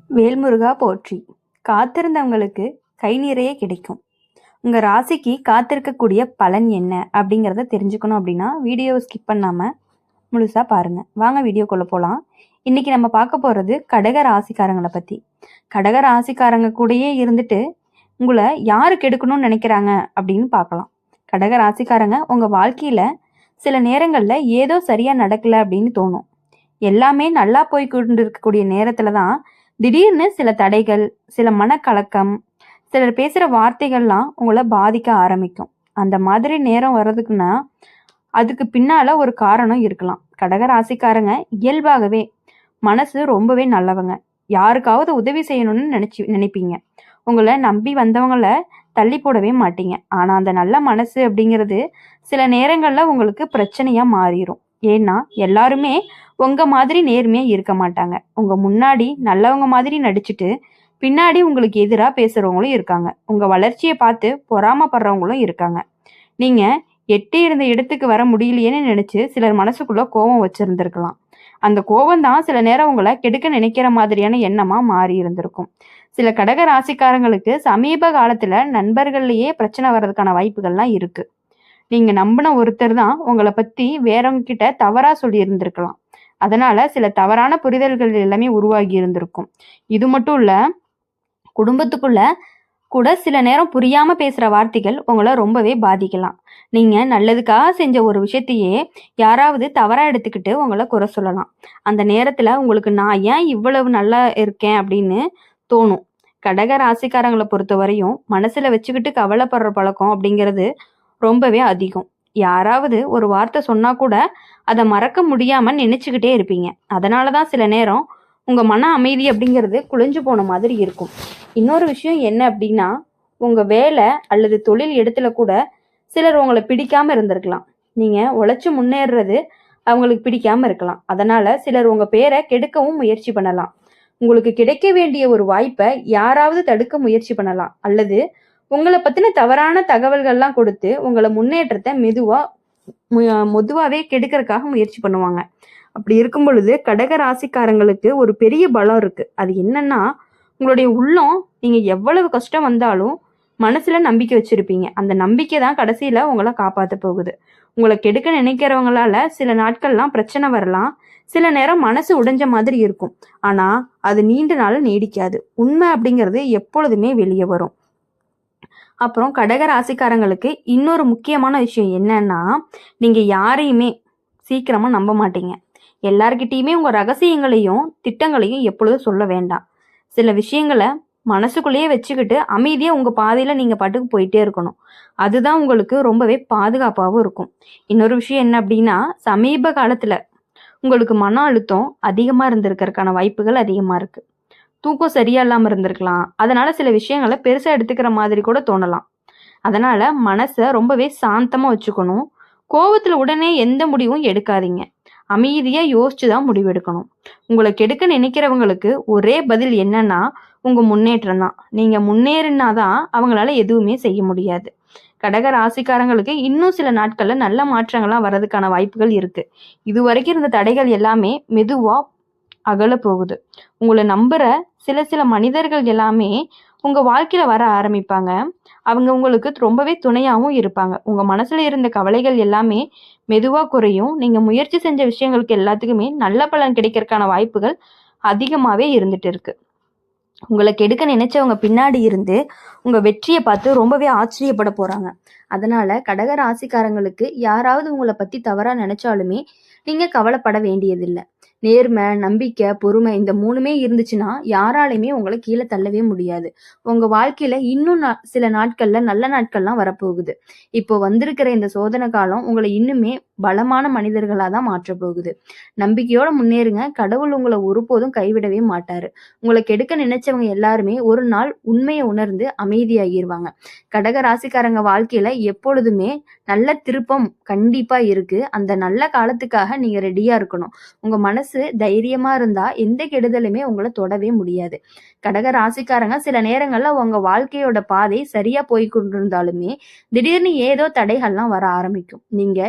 வேல்முருகா போற்றி. காத்திருந்தவங்களுக்கு கை நிறைய கிடைக்கும். உங்க ராசிக்கு காத்திருக்கக்கூடிய பலன் என்ன அப்படிங்கிறத தெரிஞ்சுக்கணும் அப்படின்னா வீடியோவை ஸ்கிப் பண்ணாம முழுசா பாருங்க. வாங்க வீடியோக்குள்ள போலாம். இன்னைக்கு நம்ம பார்க்க போறது கடக ராசிக்காரங்களை பத்தி. கடக ராசிக்காரங்க கூடயே இருந்துட்டு உங்களை யாரு கெடுக்கணும்னு நினைக்கிறாங்க அப்படின்னு பார்க்கலாம். கடக ராசிக்காரங்க உங்க வாழ்க்கையில சில நேரங்கள்ல ஏதோ சரியா நடக்கல அப்படின்னு தோணும். எல்லாமே நல்லா போய் கொண்டு இருக்கக்கூடிய நேரத்துல தான் திடீர்னு சில தடைகள், சில மனக்கலக்கம், சிலர் பேசுற வார்த்தைகள்லாம் உங்களை பாதிக்க ஆரம்பிக்கும். அந்த மாதிரி நேரம் வர்றதுக்குன்னா அதுக்கு பின்னால ஒரு காரணம் இருக்கலாம். கடக ராசிக்காரங்க இயல்பாகவே மனசு ரொம்பவே நல்லவங்க. யாருக்காவது உதவி செய்யணும்னு நினைப்பீங்க. உங்களை நம்பி வந்தவங்கள தள்ளி போடவே மாட்டீங்க. ஆனா அந்த நல்ல மனசு அப்படிங்கிறது சில நேரங்கள்ல உங்களுக்கு பிரச்சனையா மாறிடும். ஏன்னா எல்லாருமே உங்க மாதிரி நேர்மையா இருக்க மாட்டாங்க. உங்க முன்னாடி நல்லவங்க மாதிரி நடிச்சுட்டு பின்னாடி உங்களுக்கு எதிராக பேசுறவங்களும் இருக்காங்க. உங்க வளர்ச்சியை பார்த்து பொறாமப்படுறவங்களும் இருக்காங்க. நீங்க எட்டி இருந்த இடத்துக்கு வர முடியலையேன்னு நினைச்சு சிலர் மனசுக்குள்ள கோபம் வச்சிருந்திருக்கலாம். அந்த கோபம் தான் சில நேரம் உங்களை கெடுக்க நினைக்கிற மாதிரியான எண்ணமா மாறி இருந்திருக்கும். சில கடக ராசிக்காரங்களுக்கு சமீப காலத்துல நண்பர்கள்லயே பிரச்சனை வர்றதுக்கான வாய்ப்புகள்லாம் இருக்கு. நீங்க நம்பின ஒருத்தர் தான் உங்களை பத்தி வேறவங்க கிட்ட தவறா சொல்லி இருந்திருக்கலாம். அதனால சில தவறான புரிதல்கள் எல்லாமே உருவாகி இருந்திருக்கும். இது மட்டும் இல்ல, குடும்பத்துக்குள்ள கூட சில நேரம் புரியாம பேசுற வார்த்தைகள் உங்களை ரொம்பவே பாதிக்கலாம். நீங்க நல்லதுக்காக செஞ்ச ஒரு விஷயத்தையே யாராவது தவறா எடுத்துக்கிட்டு உங்களை குறை சொல்லலாம். அந்த நேரத்துல உங்களுக்கு நான் ஏன் இவ்வளவு நல்லா இருக்கேன் அப்படின்னு தோணும். கடக ராசிக்காரங்களை பொறுத்த வரையும் மனசுல வச்சுக்கிட்டு கவலைப்படுற பழக்கம் அப்படிங்கிறது ரொம்பவே அதிகம். யாராவது ஒரு வார்த்தை சொன்னா கூட அதை மறக்க முடியாம நினைச்சுக்கிட்டே இருப்பீங்க. அதனாலதான் சில நேரம் உங்க மன அமைதி அப்படிங்கிறது குலைஞ்சு போன மாதிரி இருக்கும். இன்னொரு விஷயம் என்ன அப்படின்னா, உங்க வேலை அல்லது தொழில் இடத்துல கூட சிலர் உங்களை பிடிக்காம இருந்திருக்கலாம். நீங்க உழைச்சு முன்னேறது அவங்களுக்கு பிடிக்காம இருக்கலாம். அதனால சிலர் உங்க பேரை கெடுக்கவும் முயற்சி பண்ணலாம். உங்களுக்கு கிடைக்க வேண்டிய ஒரு வாய்ப்பை யாராவது தடுக்க முயற்சி பண்ணலாம். அல்லது உங்களை பத்தின தவறான தகவல்கள்லாம் கொடுத்து உங்களை முன்னேற்றத்தை மெதுவாவே கெடுக்கிறதுக்காக முயற்சி பண்ணுவாங்க. அப்படி இருக்கும் பொழுது கடக ராசிக்காரங்களுக்கு ஒரு பெரிய பலம் இருக்கு. அது என்னன்னா, உங்களுடைய உள்ளம் நீங்க எவ்வளவு கஷ்டம் வந்தாலும் மனசுல நம்பிக்கை வச்சிருப்பீங்க. அந்த நம்பிக்கை தான் கடைசியில உங்களை காப்பாத்த போகுது. உங்களை கெடுக்க நினைக்கிறவங்களால சில நாட்கள்லாம் பிரச்சனை வரலாம். சில நேரம் மனசு உடைஞ்ச மாதிரி இருக்கும். ஆனா அது நீண்ட நாள் நீடிக்காது. உண்மை அப்படிங்கிறது எப்பொழுதுமே வெளியே வரும். அப்புறம் கடக ராசிக்காரங்களுக்கு இன்னொரு முக்கியமான விஷயம் என்னன்னா, நீங்க யாரையுமே சீக்கிரமா நம்ப மாட்டீங்க. எல்லார்கிட்டயுமே உங்க ரகசியங்களையும் திட்டங்களையும் எப்பொழுதும் சொல்ல வேண்டாம். சில விஷயங்களை மனசுக்குள்ளேயே வச்சுக்கிட்டு அமைதியா உங்க பாதையில நீங்க பாட்டுக்கு போயிட்டே இருக்கணும். அதுதான் உங்களுக்கு ரொம்பவே பாதுகாப்பாகவும் இருக்கும். இன்னொரு விஷயம் என்ன அப்படின்னா, சமீப காலத்துல உங்களுக்கு மன அழுத்தம் அதிகமா இருந்திருக்கிறதுக்கான வாய்ப்புகள் அதிகமா இருக்கு. தூக்கம் சரியா இல்லாம இருந்திருக்கலாம். அதனால சில விஷயங்களை பெருசா எடுத்துக்கிற மாதிரி கூட தோணலாம். அதனால மனசை ரொம்பவே சாந்தமா வச்சுக்கணும். கோவத்துல உடனே எந்த முடிவும் எடுக்காதீங்க. அமைதியா யோசிச்சுதான் முடிவெடுக்கணும். உங்களை கெடுக்க நினைக்கிறவங்களுக்கு ஒரே பதில் என்னன்னா, உங்க முன்னேற்றம் தான். நீங்க முன்னேறினாதான் அவங்களால எதுவுமே செய்ய முடியாது. கடக ராசிக்காரங்களுக்கு இன்னும் சில நாட்கள்ல நல்ல மாற்றங்கள்லாம் வர்றதுக்கான வாய்ப்புகள் இருக்கு. இது வரைக்கும் இருந்த தடைகள் எல்லாமே மெதுவா அகல போகுது. உங்களை நம்புற சில மனிதர்கள் எல்லாமே உங்க வாழ்க்கையில வர ஆரம்பிப்பாங்க. அவங்க உங்களுக்கு ரொம்பவே துணையாகவும் இருப்பாங்க. உங்க மனசுல இருந்த கவலைகள் எல்லாமே மெதுவா குறையும். நீங்க முயற்சி செஞ்ச விஷயங்களுக்கு எல்லாத்துக்குமே நல்ல பலன் கிடைக்கிறதுக்கான வாய்ப்புகள் அதிகமாவே இருந்துட்டு இருக்கு. உங்களை கெடுக்க நினைச்சவங்க பின்னாடி இருந்து உங்க வெற்றியை பார்த்து ரொம்பவே ஆச்சரியப்பட போறாங்க. அதனால கடக ராசிக்காரங்களுக்கு யாராவது உங்களை பத்தி தவறா நினைச்சாலுமே நீங்க கவலைப்பட வேண்டியதில்லை. நேர்மை, நம்பிக்கை, பொறுமை இந்த மூணுமே இருந்துச்சுன்னா யாராலையுமே உங்களை கீழே தள்ளவே முடியாது. உங்க வாழ்க்கையில இன்னும் சில நாட்கள்ல நல்ல நாட்கள்லாம் வரப்போகுது. இப்போ வந்திருக்கிற இந்த சோதனை காலம் உங்களை இன்னுமே பலமான மனிதர்களா தான் மாற்ற போகுது. நம்பிக்கையோட முன்னேறுங்க. கடவுள் உங்களை ஒருபோதும் கைவிடவே மாட்டாரு. உங்களை கெடுக்க நினைச்சவங்க எல்லாருமே ஒரு நாள் உண்மையை உணர்ந்து அமைதியாகிருவாங்க. கடக ராசிக்காரங்க வாழ்க்கையில எப்பொழுதுமே நல்ல திருப்பம் கண்டிப்பா இருக்கு. அந்த நல்ல காலத்துக்காக நீங்க ரெடியா இருக்கணும். உங்க மனசு தைரியமா இருந்தா எந்த கெடுதலுமே உங்களை தொடவே முடியாது. கடக ராசிக்காரங்க சில நேரங்கள்ல உங்க வாழ்க்கையோட பாதை சரியா போய் கொண்டிருந்தாலுமே திடீர்னு ஏதோ தடைகள்லாம் வர ஆரம்பிக்கும். நீங்க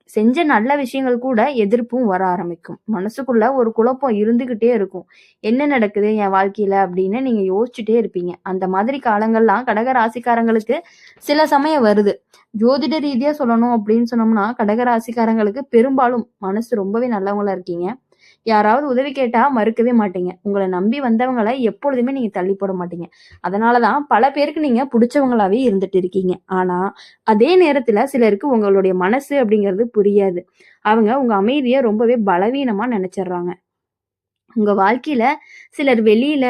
செஞ்ச நல்ல விஷயங்கள் கூட எதிர்ப்பும் வர ஆரம்பிக்கும். மனசுக்குள்ள ஒரு குழப்பம் இருந்துகிட்டே இருக்கும். என்ன நடக்குது என் வாழ்க்கையில அப்படின்னு நீங்க யோசிச்சுட்டே இருப்பீங்க. அந்த மாதிரி காலங்கள்லாம் கடக ராசிக்காரங்களுக்கு சில சமயம் வருது. ஜோதிட ரீதியா சொல்லணும் அப்படின்னு சொன்னோம்னா, கடக ராசிக்காரங்களுக்கு பெரும்பாலும் மனசு ரொம்பவே நல்லவங்களா இருக்கீங்க. யாராவது உதவி கேட்டா மறுக்கவே மாட்டீங்க. உங்கள நம்பி வந்தவங்கள எப்பொழுதுமே நீங்க தள்ளி போட மாட்டீங்க. அதனால தான் பல பேருக்கு நீங்க புடிச்சவங்களாவே இருந்துட்டு இருக்கீங்க. ஆனா, அதே நேரத்துல சிலருக்கு உங்களுடைய மனசு அப்படிங்கிறது புரியாது. அவங்க உங்க அமைதிய ரொம்பவே பலவீனமா நெனச்சுடுறாங்க. உங்க வாழ்க்கையில சிலர் வெளியில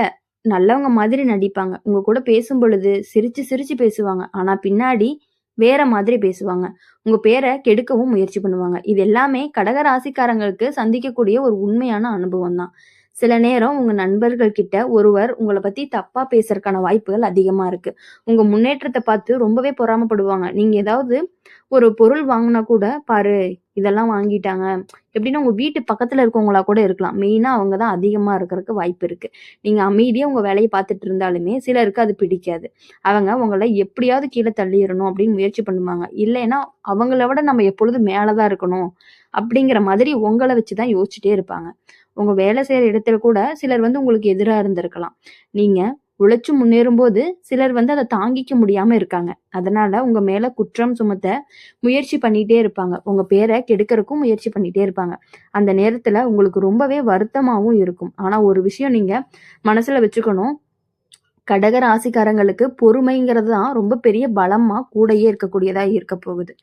நல்லவங்க மாதிரி நடிப்பாங்க. உங்க கூட பேசும்பொழுது சிரிச்சு சிரிச்சு பேசுவாங்க. ஆனா பின்னாடி வேற மாதிரி பேசுவாங்க. உங்க பேர கெடுக்கவும் முயற்சி பண்ணுவாங்க. இது எல்லாமே கடக ராசிக்காரங்களுக்கு சந்திக்கக்கூடிய ஒரு உண்மையான அனுபவம் தான். சில நேரம் உங்க நண்பர்கள் கிட்ட ஒருவர் உங்கள பத்தி தப்பா பேசுறதுக்கான வாய்ப்புகள் அதிகமா இருக்கு. உங்க முன்னேற்றத்த பார்த்து ரொம்பவே பொறாமைப்படுவாங்க. நீங்க ஏதாவது ஒரு பொருள் வாங்குனா கூட, "பாரு இதெல்லாம் வாங்கிட்டாங்க." எப்படின்னா உங்க வீட்டு பக்கத்துல இருக்கவங்களா கூட இருக்கலாம். மெயினா அவங்க தான் அதிகமா இருக்கறக்கு வாய்ப்பு இருக்கு. நீங்க அமைதியா உங்க வேலைய பார்த்துட்டு இருந்தாலுமே, சிலருக்கு அது பிடிக்காது. அவங்க உங்கள எப்படியாவது கீழ தள்ளிறணும் அப்படின்னு முயற்சி பண்ணுவாங்க. இல்லைன்னா, அவங்கள விட நம்ம எப்பொழுதும் மேல தான் இருக்கணும். அப்படிங்கிற மாதிரி உங்கள வச்சு தான் யோசிச்சுட்டே இருப்பாங்க. உங்க வேலை செய்ற இடத்துல கூட சிலர் உங்களுக்கு எதிரா இருந்திருக்கலாம். நீங்க உழைச்சு முன்னேறும்போது, சிலர் அத தாங்கிக்க முடியாம இருக்காங்க. அதனால உங்க மேல குற்றம் சுமத்த முயற்சி பண்ணிட்டே இருப்பாங்க. உங்க பேர கெடுக்கறக்கும் முயற்சி பண்ணிட்டே இருப்பாங்க. அந்த நேரத்துல உங்களுக்கு ரொம்பவே வருத்தமாவும் இருக்கும். ஆனா ஒரு விஷயம் நீங்க மனசுல வச்சுக்கணும். கடக ராசிக்காரங்களுக்கு பொறுமைங்கிறது தான் ரொம்ப பெரிய பலமா கூடயே இருக்கக்கூடியதா இருக்க போகுது.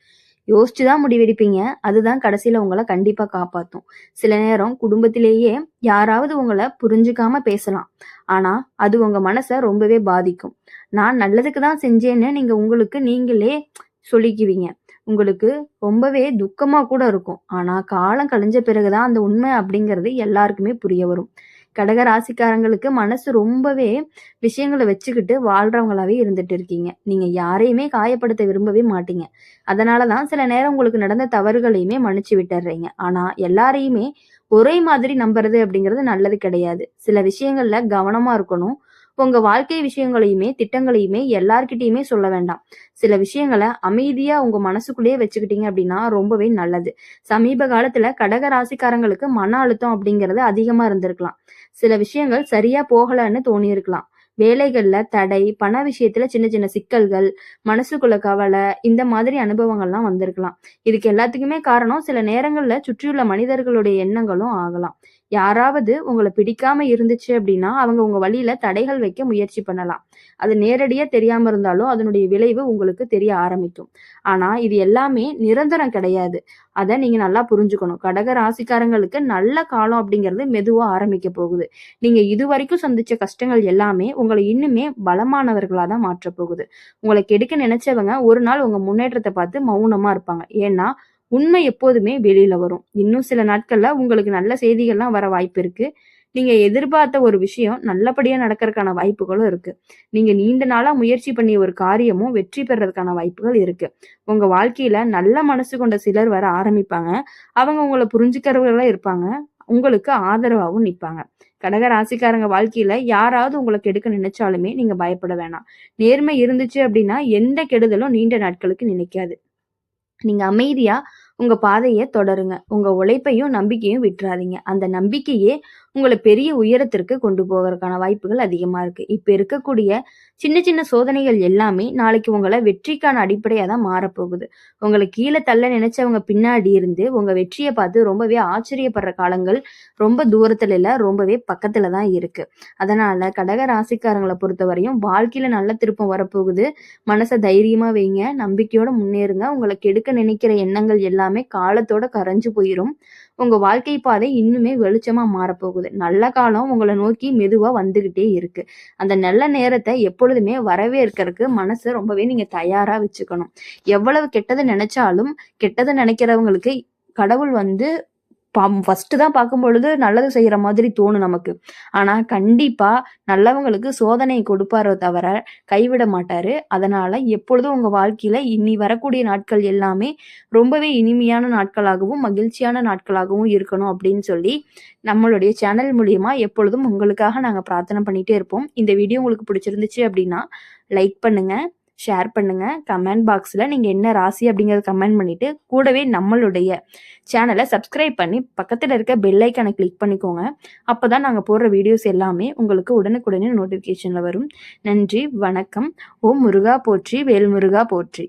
யோசிச்சு தான் முடிவெடுப்பீங்க. அதுதான் கடைசியில உங்கள கண்டிப்பா காப்பாத்தும். சில நேரம் குடும்பத்திலேயே யாராவது உங்கள புரிஞ்சுக்காம பேசலாம். ஆனா, அது உங்க மனச ரொம்பவே பாதிக்கும். நான் நல்லதுக்கு தான் செஞ்சேன்னு நீங்க உங்களுக்கு நீங்களே சொல்லிக்குவீங்க. உங்களுக்கு ரொம்பவே துக்கமா கூட இருக்கும். ஆனா, காலம் கழிஞ்ச பிறகு தான் அந்த உண்மை அப்படிங்கிறது எல்லாருக்குமே புரிய வரும். கடக ராசிக்காரங்களுக்கு மனசு ரொம்பவே விஷயங்கள வச்சுக்கிட்டு வாழ்றவங்களாவே இருந்துட்டு இருக்கீங்க. நீங்க யாரையுமே காயப்படுத்த விரும்பவே மாட்டீங்க. அதனால தான் சில நேரம் உங்களுக்கு நடந்த தவறுகளையுமே மன்னிச்சு விட்டுர்றீங்க. ஆனா எல்லாரையுமே ஒரே மாதிரி நம்புறது அப்படிங்கிறது நல்லது கிடையாது. சில விஷயங்கள்ல கவனமா இருக்கணும். உங்க வாழ்க்கை விஷயங்களையுமே, திட்டங்களையுமே எல்லார்கிட்டயுமே சொல்ல வேண்டாம். சில விஷயங்கள அமைதியா உங்க மனசுக்குள்ளேயே வச்சுக்கிட்டீங்க அப்படின்னா ரொம்பவே நல்லது. சமீப காலத்துல கடக ராசிக்காரங்களுக்கு மன அழுத்தம் அப்படிங்கிறது அதிகமா இருந்திருக்கலாம். சில விஷயங்கள் சரியா போகலன்னு தோணியிருக்கலாம். வேலைகள்ல தடை, பண விஷயத்துல சின்ன சின்ன சிக்கல்கள், மனசுக்குள்ள கவலை, இந்த மாதிரி அனுபவங்கள்லாம் வந்திருக்கலாம். இதுக்கு எல்லாத்துக்குமே காரணம் சில நேரங்கள்ல சுற்றியுள்ள மனிதர்களுடைய எண்ணங்களும் ஆகலாம். யாராவது உங்கள பிடிக்காம இருந்துச்சு அப்படின்னா, அவங்க உங்க வழியில தடைகள் வைக்க முயற்சி பண்ணலாம். அது நேரடியா தெரியாம இருந்தாலும், அதனுடைய விளைவு உங்களுக்கு தெரிய ஆரம்பிக்கும். ஆனா, இது எல்லாமே நிரந்தரம் கிடையாது. அத நீங்க நல்லா புரிஞ்சுக்கணும். கடக ராசிக்காரங்களுக்கு நல்ல காலம் அப்படிங்கிறது மெதுவா ஆரம்பிக்க போகுது. நீங்க இதுவரைக்கும் சந்திச்ச கஷ்டங்கள் எல்லாமே உங்கள இன்னுமே பலமானவர்களா தான் மாற்றப் போகுது. உங்கள கெடுக்க நினைச்சவங்க ஒரு நாள் உங்க முன்னேற்றத்த பார்த்து மௌனமா இருப்பாங்க. ஏன்னா, உண்மை எப்போதுமே வெளியில வரும். இன்னும் சில நாட்கள்ல உங்களுக்கு நல்ல செய்திகள்லாம் வர வாய்ப்பு இருக்கு. நீங்க எதிர்பார்த்த ஒரு விஷயம் நல்லபடியா நடக்கறதுக்கான வாய்ப்புகளும் இருக்கு. நீங்க நீண்ட நாளா முயற்சி பண்ணிய ஒரு காரியமும் வெற்றி பெறதுக்கான வாய்ப்புகள் இருக்கு. உங்க வாழ்க்கையில நல்ல மனசு கொண்ட சிலர் வர ஆரம்பிப்பாங்க. அவங்க உங்கள புரிஞ்சுக்கிறவர்களா இருப்பாங்க. உங்களுக்கு ஆதரவாவும் நிப்பாங்க. கடக ராசிக்காரங்க வாழ்க்கையில யாராவது உங்கள கெடுக்க நினைச்சாலுமே நீங்க பயப்பட வேணாம். நேர்மை இருந்துச்சு அப்படின்னா எந்த கெடுதலும் நீண்ட நாட்களுக்கு நினைக்காது. நீங்க அமைதியா உங்க பாதைய தொடருங்க. உங்க உழைப்பையும், நம்பிக்கையும் விட்டுறாதீங்க. அந்த நம்பிக்கையே உங்கள பெரிய உயரத்திற்கு கொண்டு போகறதுக்கான வாய்ப்புகள் அதிகமா இருக்கு. இப்ப இருக்கக்கூடிய சின்ன சின்ன சோதனைகள் எல்லாமே நாளைக்கு உங்கள வெற்றிக்கான அடிப்படையா தான் மாறப்போகுது. உங்கள கீழ தள்ள நினைச்சவங்க பின்னாடி இருந்து உங்க வெற்றிய பார்த்து ரொம்பவே ஆச்சரியப்படுற காலங்கள் ரொம்ப தூரத்துல இல்ல, ரொம்பவே பக்கத்துல தான் இருக்கு. அதனால கடக ராசிக்காரங்கள பொறுத்தவரையும் வாழ்க்கையில நல்ல திருப்பம் வரப்போகுது. மனச தைரியமா வைங்க. நம்பிக்கையோட முன்னேறுங்க. உங்கள கெடுக்க நினைக்கிற எண்ணங்கள் எல்லாமே காலத்தோட கரைஞ்சு போயிரும். உங்க வாழ்க்கை பாதை இன்னுமே வெளிச்சமா மாறப்போகுது. நல்ல காலம் உங்கள நோக்கி மெதுவா வந்துகிட்டே இருக்கு. அந்த நல்ல நேரத்த எப்பொழுதுமே வரவேற்கறக்கு மனச ரொம்பவே நீங்க தயாரா வச்சுக்கணும். எவ்வளவு கெட்டத நெனச்சாலும், கெட்டத நெனைக்கிறவங்களுக்கு கடவுள் ஃபர்ஸ்ட்டு தான் பார்க்கும்பொழுது நல்லது செய்ற மாதிரி தோணும் நமக்கு. ஆனா கண்டிப்பா நல்லவங்களுக்கு சோதனை கொடுப்பாரே தவிர கைவிட மாட்டாரு. அதனால எப்பொழுதும் உங்க வாழ்க்கையில இனி வரக்கூடிய நாட்கள் எல்லாமே ரொம்பவே இனிமையான நாட்களாகவும், மகிழ்ச்சியான நாட்களாகவும் இருக்கணும் அப்படின்னு சொல்லி, நம்மளுடைய சேனல் மூலியமா எப்பொழுதும் உங்களுக்காக நாங்க பிரார்த்தனை பண்ணிட்டே இருப்போம். இந்த வீடியோ உங்களுக்கு பிடிச்சிருந்துச்சு அப்படின்னா, லைக் பண்ணுங்க, ஷேர் பண்ணுங்க. கமெண்ட் பாக்ஸில் நீங்கள் என்ன ராசி அப்படிங்கிறத கமெண்ட் பண்ணிவிட்டு கூடவே நம்மளுடைய சேனலை சப்ஸ்கிரைப் பண்ணி பக்கத்தில் இருக்க பெல் ஐக்கானை கிளிக் பண்ணிக்கோங்க. அப்போ தான் நாங்கள் போடுற வீடியோஸ் எல்லாமே உங்களுக்கு உடனுக்குடனே நோட்டிஃபிகேஷனில் வரும். நன்றி, வணக்கம். ஓம் முருகா போற்றி, வேல் முருகா போற்றி.